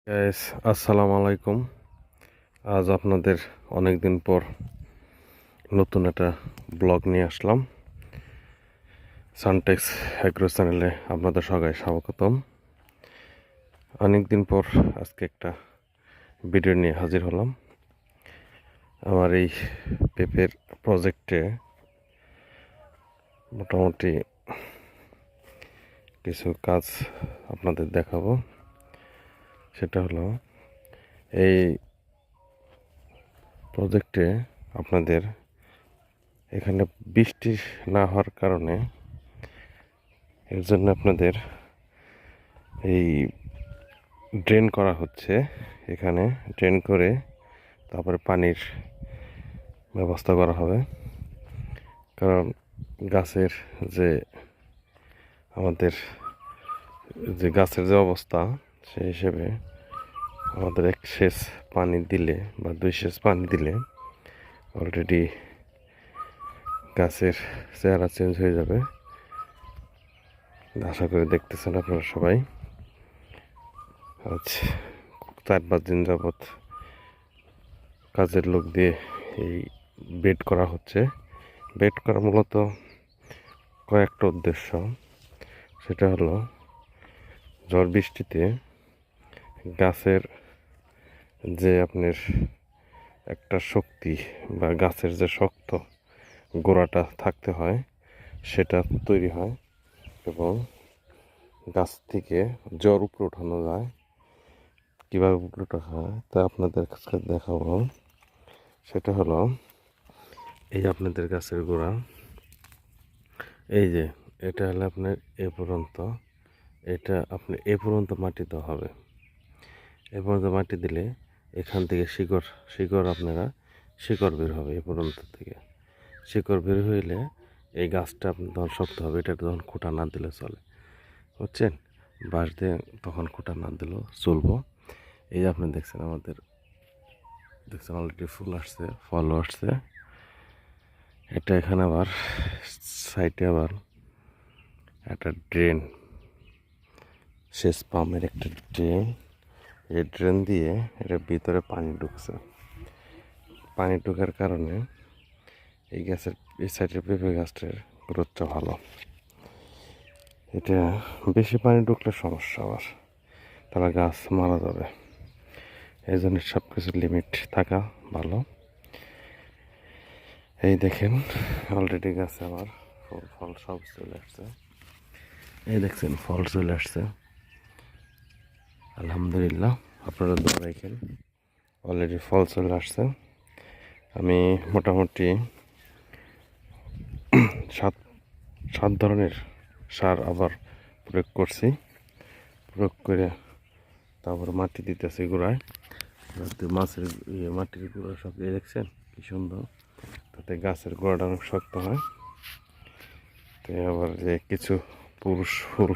Guys, আসসালামু আলাইকুম। আজ আপনাদের অনেক দিন পর নতুন একটা ব্লগ নিয়ে আসলাম। সানটেক্স অ্যাগ্রো চ্যানেলে আপনাদের সবাই স্বাগতম। অনেক দিন পর আজকে একটা ভিডিও নিয়ে হাজির হলাম। আমার এই পেঁপের প্রজেক্টে মোটামুটি কিছু কাজ আপনাদের দেখাবো। সেটা হলো, এই প্রজেক্টে আপনাদের এখানে বৃষ্টি না হওয়ার কারণে এর জন্য আপনাদের এই ড্রেন করা হচ্ছে। এখানে ড্রেন করে তারপরে পানির ব্যবস্থা করা হবে। কারণ গাছের যে আমাদের গাছের যে অবস্থা, সেই হিসেবে আমাদের এক সেচ পানি দিলে বা দুই সেচ পানি দিলে অলরেডি গাছের চেহারা চেঞ্জ হয়ে যাবে। আশা করি দেখতেছেন আপনারা সবাই। আজ 4-5 দিন যাবৎ কাজের লোক দিয়ে এই বেড করা হচ্ছে। বেড করা মূলত কয়েকটা উদ্দেশ্য। সেটা হলো, ঝড় বৃষ্টিতে গাছের যে আপনার একটা শক্তি বা গাছের যে শক্ত গোড়াটা থাকতে হয়, সেটা তৈরি হয় এবং গাছ থেকে জ্বর উপরে ওঠানো যায়। কীভাবে উপরে ওঠা হয় তা আপনাদের কাছে দেখাবো। সেটা হলো, এই আপনাদের গাছের গোড়া, এই যে এটা হলো আপনার এ পর্যন্ত, এটা আপনি এ পর্যন্ত মাটি দেওয়া হবে। এ পর্যন্ত মাটি দিলে এখান থেকে শিকড় আপনারা শিকড় বের হবে। এ পর্যন্ত থেকে শিকড় বের হইলে এই গাছটা আপনার তখন শক্ত হবে। এটা তখন খুঁটা না দিলে চলে, বুঝছেন? বাঁশ দিয়ে তখন খুঁটা না দিলেও চলবো। এই যে আপনি দেখছেন অলরেডি ফুল আসছে, ফলও আসছে। এটা এখানে আবার সাইডে আবার একটা ড্রেন, সেচ পাম্পের একটা ড্রেন। এই ড্রেন দিয়ে এটার ভিতরে পানি ঢুকছে। পানি ঢোকার কারণে এই গাছের এই সাইডের পেঁপে গাছটার গ্রোথটা ভালো। এটা বেশি পানি ঢুকলে সমস্যা, আবার তাহলে গাছ মারা যাবে। এই জন্য সব কিছু লিমিট থাকা ভালো। এই দেখেন অলরেডি গাছে আমার ফল সব চলে আসছে। এই দেখছেন ফল চলে আসছে, আলহামদুলিল্লাহ। আপনারা দোয়া রাখেন, অলরেডি ফল চলে আসছে। আমি মোটামুটি সাত ধরনের সার আবার প্রয়োগ করছি। প্রয়োগ করে তারপর মাটি দিতেছি গোড়ায়, যাতে মাটির গোড়া সব দেখছেন কি সুন্দর, তাতে গাছের গোড়াটা অনেক শক্ত হয়। তো আবার যে কিছু পুরুষ ফুল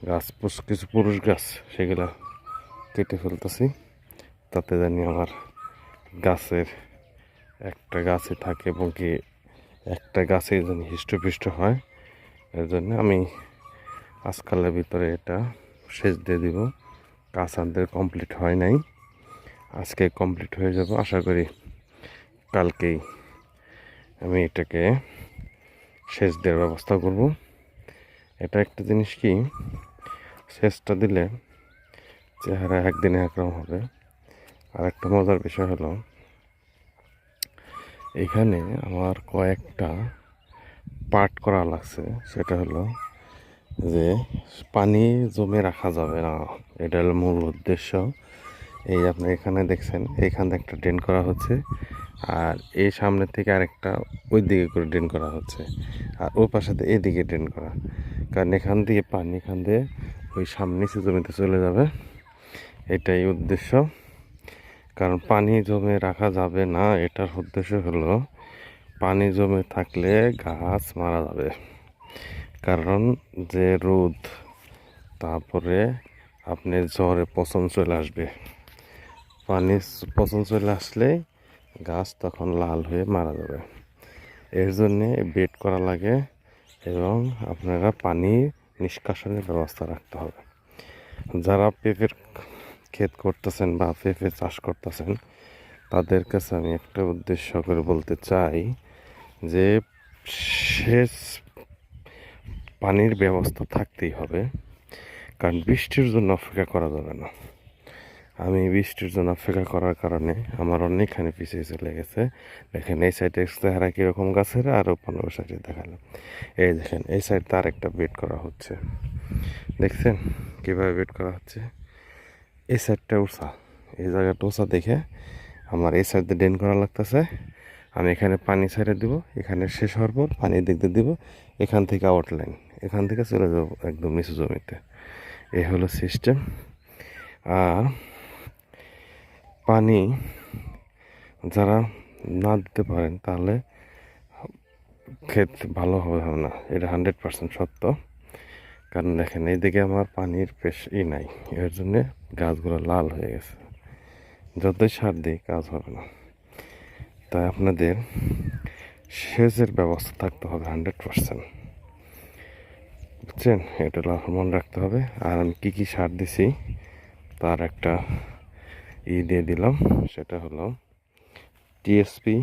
গাছ, কিছু পুরুষ গাছ, সেগুলা কেটে ফেলতেছি, তাতে জানি আমার গাছের একটা গাছে থাকে এবং কি একটা গাছে যেন হৃষ্টপুষ্ট হয়। এর জন্য আমি আজকালের ভিতরে এটা সেচ দিয়ে দিব। কাজ আমাদের কমপ্লিট হয় নাই, আজকে কমপ্লিট হয়ে যাব। আশা করি কালকেই আমি এটাকে সেচ দেওয়ার ব্যবস্থা করব। এটা একটা জিনিস কি, সেচটা দিলে চেহারা একদিনে একরকম হবে। আর একটা মজার বিষয় হলো, এখানে আমার কয়েকটা পার্ট করা লাগছে। সেটা হলো যে পানি জমে রাখা যাবে না, এটা হলো মূল উদ্দেশ্য। এই আপনি এখানে দেখছেন, এইখানে একটা ড্রেন করা হচ্ছে, আর এই সামনে থেকে আরেকটা ওই দিকে করে ড্রেন করা হচ্ছে, আর ওই পাশে এদিকে ড্রেন করা। কারণ এখান দিয়ে পানি এখান দিয়ে ওই সামনে জমিতে চলে যাবে, এটাই উদ্দেশ্য। কারণ পানি জমে রাখা যাবে না, এটার উদ্দেশ্য হলো পানি জমে থাকলে গাছ মারা যাবে। কারণ যে রোদ, তারপরে আপনি জ্বরে পচন চলে আসবে। পানি পচন চলে আসলে গাছ তখন লাল হয়ে মারা যাবে। এর জন্যে বেড করা লাগে এবং আপনারা পানি নিষ্কাশনের ব্যবস্থা রাখতে হবে। যারা পেঁপের ক্ষেত করতেছেন বা পেঁপে চাষ করতেছেন, তাদের কাছে আমি একটা উদ্দেশ্য করে বলতে চাই যে সেচ পানির ব্যবস্থা থাকতেই হবে, কারণ বৃষ্টির জন্য অপেক্ষা করা যাবে না। আমি বৃষ্টির জন্য অপেক্ষা করার কারণে আমার অনেকখানি পিছিয়ে চলে গেছে। দেখেন এই সাইডে চেহারা কীরকম গাছের, আরও 15 সাইডে দেখালাম। এই দেখেন এই সাইড তার একটা বেড করা হচ্ছে, দেখছেন কীভাবে বেড করা হচ্ছে। এই সাইডটা উঁচা, এই জায়গাটা উঁচা দেখে আমার এই সাইড দিয়ে ড্রেন করা লাগতেছে। আমি এখানে পানি ছেড়ে দিব, এখানে শেষ হওয়ার পর পানি দেখতে দিব, এখান থেকে আউটলাইন, এখান থেকে চলে যাব একদম নিচু জমিতে। এই হলো সিস্টেম। আর পানি যারা না দিতে পারেন তাহলে ক্ষেত ভালো হবে না, এটা 100% সত্য। কারণ দেখেন এইদিকে আমার পানির নাই, এর জন্যে গাছগুলো লাল হয়ে গেছে। যতই সার দিই কাজ হবে না। তাই আপনাদের সেচের ব্যবস্থা থাকতে হবে 100%, বুঝছেন? এটা মনে রাখতে হবে। আর আমি কী কী সার দিছি তার একটা দিয়ে দিলাম, সেটা হলো টিএসপি।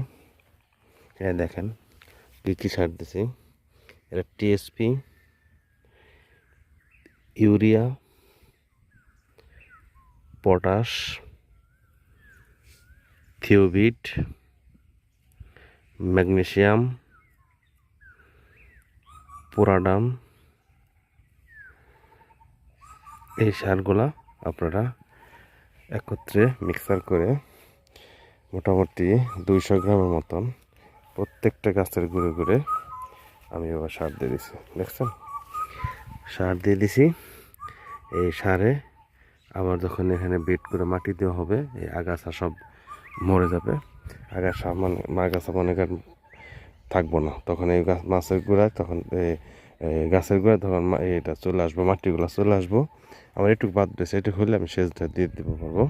দেখেন কী কী সার দিছি, এটা টিএসপি, ইউরিয়া, পটাশ, থিওবিট, ম্যাগনেসিয়াম, পোরাডাম। এই সারগুলা আপনারা একত্রে মিক্সার করে মোটামুটি 200 গ্রামের মতন প্রত্যেকটা গাছের ঘুরে ঘুরে আমি এবার সার দিয়ে দিছি। দেখছেন সার দিয়ে দিছি। এই সারে আবার যখন এখানে বেড করে মাটি দেওয়া হবে, এই আগাছা সব মরে যাবে। আগাছা আগাছা মনে করেন থাকবো না, তখন এই মাছের গোড়ায় তখন গাছের গোড়ায় তখন এটা চলে আসবো, মাটিগুলো চলে আসবো। আমার এটুকু বাদ দিয়েছে, এটুকু হলে আমি সেচটা দিয়ে দিব পারবো।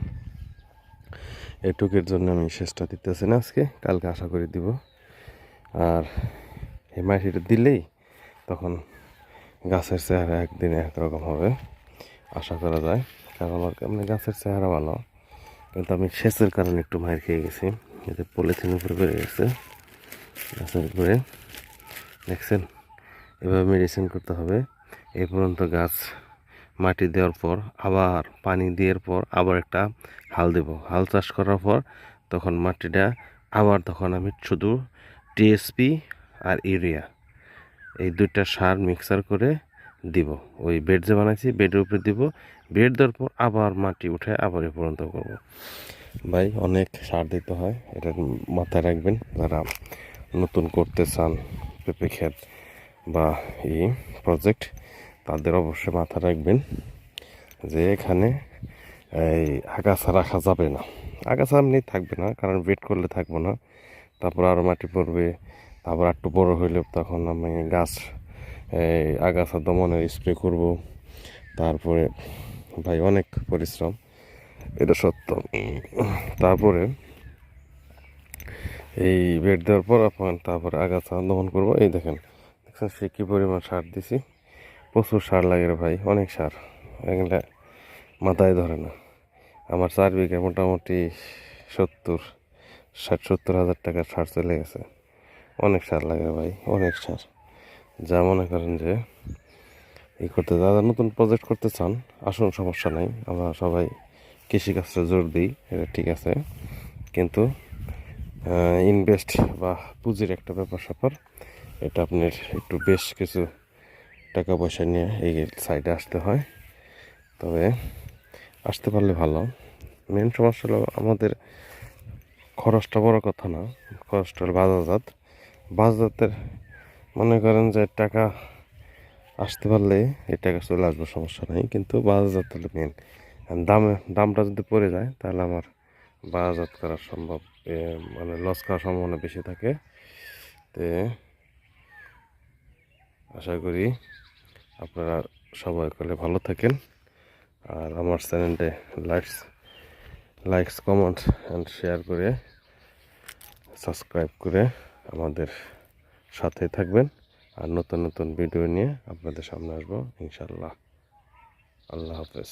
এটুকের জন্য আমি সেচটা দিতেছি না আজকে, কালকে আশা করি দিব। আর এই মাটিটা দিলেই তখন গাছের চেহারা একদিনে একরকম হবে আশা করা যায়। কারণ আমার এমনি গাছের চেহারা ভালো, কিন্তু আমি সেচের কারণে একটু মার খেয়ে গেছি। এতে পলিথিন উপরে বেড়ে গেছে গাছের উপরে, দেখছেন? এভাবে মেডিসিন করতে হবে। এই পর্যন্ত গাছ মাটি দেওয়ার পর আবার পানি দেওয়ার পর আবার একটা হাল দেব। হাল চাষ করার পর তখন মাটিটা আবার তখন আমি শুধু টিএসপি আর ইউরিয়া এই দুইটা সার মিক্সার করে দিব। ওই বেড যে বানাইছি বেডের উপরে দিব। বেড দেওয়ার পর আবার মাটি উঠে আবার এ পর্যন্ত করবো। ভাই অনেক সার দিতে হয়, এটা মাথায় রাখবেন যারা নতুন করতে চান পেঁপে ক্ষেত বা এই প্রজেক্ট, তাদের অবশ্যই মাথায় রাখবেন যে এখানে এই আগাছা রাখা যাবে না। আগাছা এমনি থাকবে না, কারণ বেড করলে থাকবো না, তারপর আরও মাটি পড়বে, তারপর একটু বড় হইলে তখন আমি গাছ আগাছা দমনের স্প্রে করব। তারপরে ভাই অনেক পরিশ্রম, এটা সত্য। তারপরে এই বেড দেওয়ার পর তারপরে আগাছা দমন করব। এই দেখেন সে কী পরিমাণ সার দিছি, প্রচুর সার লাগে রে ভাই, অনেক সার, এগুলা মাথায় ধরে না। আমার 4 বিঘা মোটামুটি 60-70 হাজার টাকার সার চলে গেছে। অনেক সার লাগে ভাই, অনেক সার। যা মনে করেন যে এই করতে যারা নতুন প্রজেক্ট করতে চান আসুন, সমস্যা নাই। আমরা সবাই কৃষিকাজটা জোর দিই, এটা ঠিক আছে, কিন্তু ইনভেস্ট বা পুঁজির একটা ব্যাপার স্যাপার, এটা আপনার একটু বেশ কিছু টাকা পয়সা নিয়ে এই সাইডে আসতে হয়। তবে আসতে পারলে ভালো। মেন সমস্যা হলো আমাদের খরচটা বড় কথা না, খরচটা হলো বাজারজাতের মনে করেন যে টাকা আসতে পারলে এই টাকা চলে আসবে, সমস্যা নেই, কিন্তু বাজারজাত হলো মেন। দামটা যদি পড়ে যায় তাহলে আমার বাজারজাত করা সম্ভব, মানে লস করার সম্ভাবনা বেশি থাকে। তো আশা করি আপনারা সবাই করলে ভালো থাকেন। আর আমার চ্যানেলটা লাইকস কমেন্ট অ্যান্ড শেয়ার করে সাবস্ক্রাইব করে আমাদের সাথে থাকবেন। আর নতুন নতুন ভিডিও নিয়ে আপনাদের সামনে আসবো ইনশাল্লাহ। আল্লাহ হাফেজ।